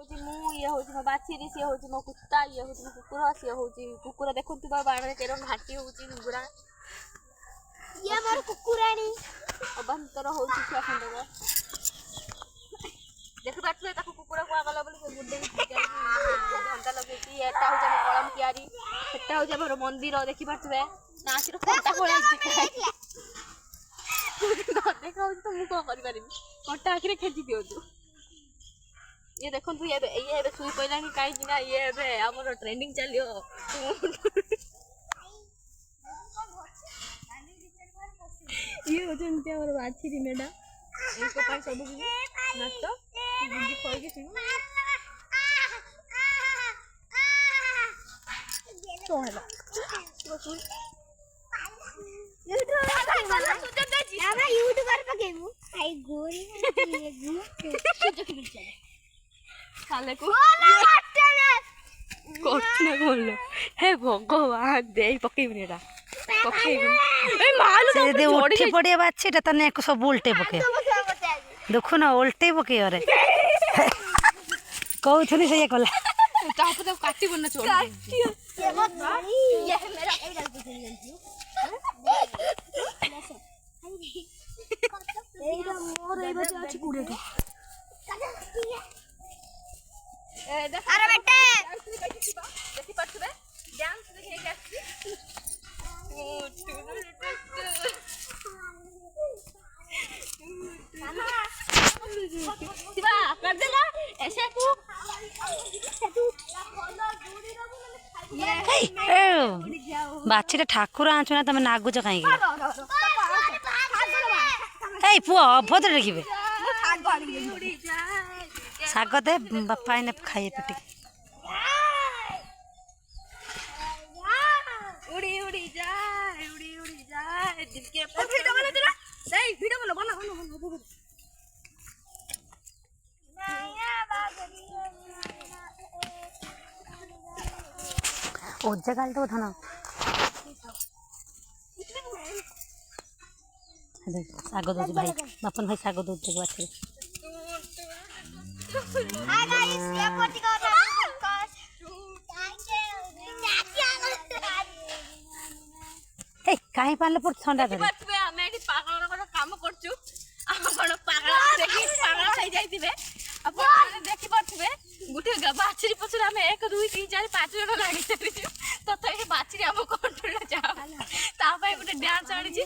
होची मु ये होची मो बाछिरी से होची मो कुत्ता ये होची मो कुकुर से होची कुकुर देखंतु बाणे केरो घाटी होची गुरा ये मोर कुकुरानी अबंतर होची छुआ खंडर देख पाछे ताको कुकुर को आगला बोली गुड्डे घंटा लगेती एटा हो जाम कलम कियारी एटा हो जाम मंदिर देखि पाछे नाचिर फटा खोला देखा तो मु को करि पारिबी कटा आखिरे खेची दियो तू ये देखो तू ये सुई पइलानी काई कि ना ये हमर ट्रेंडिंग चलियो ये होचनते हमर बाछिरी मेडा इनको पाई सब कुछ नाच बुद्धि खोई के सुन तो हैला तो सुन यूट्यूबर पकेबू आई गोरी ये गु खाले को कोठना बोललो हे भगवान देई पकेबनी एटा पकेबनी ए मालू से दे उठे पड़े बाछे एटा तने को सब उल्टे पके देखो ना उल्टे पके अरे कहउथनी से ये कला चाप तो काटी बन छोड़ काटी ये मेरा ए डाल के एटा मोर ए बच्चा अछि कुड़े तो अरे बेटे देखि पछबे डांस देखे के आछि शिवा कर देला ऐसे तू बाछीरे ठाकुर आछु ना तमे नागुच काई ए पुआ अभद्र देखिबे साग दे बापा ने खाइए पेटी उड़ी उड़ी जाए दिल के वीडियो बना तेरा नहीं वीडियो बना ओजा गाल तो थाना साग दो भाई बापन भाई साग दो देख बाछी हाय गाइस ये पोटी को ए काहे पाले पर ठंडा करे बतबे हमें एठी पागल को काम करछु आपण पागल देखि पागल हो जाइतिबे आपण देखि पड़थिबे गुटे बाछरी पछरा हमें 1 2 3 4 5 जण लागि छथि तो तो ये बाछरी हम कंट्रोल जा ता भाई गुटे डांस आडी छी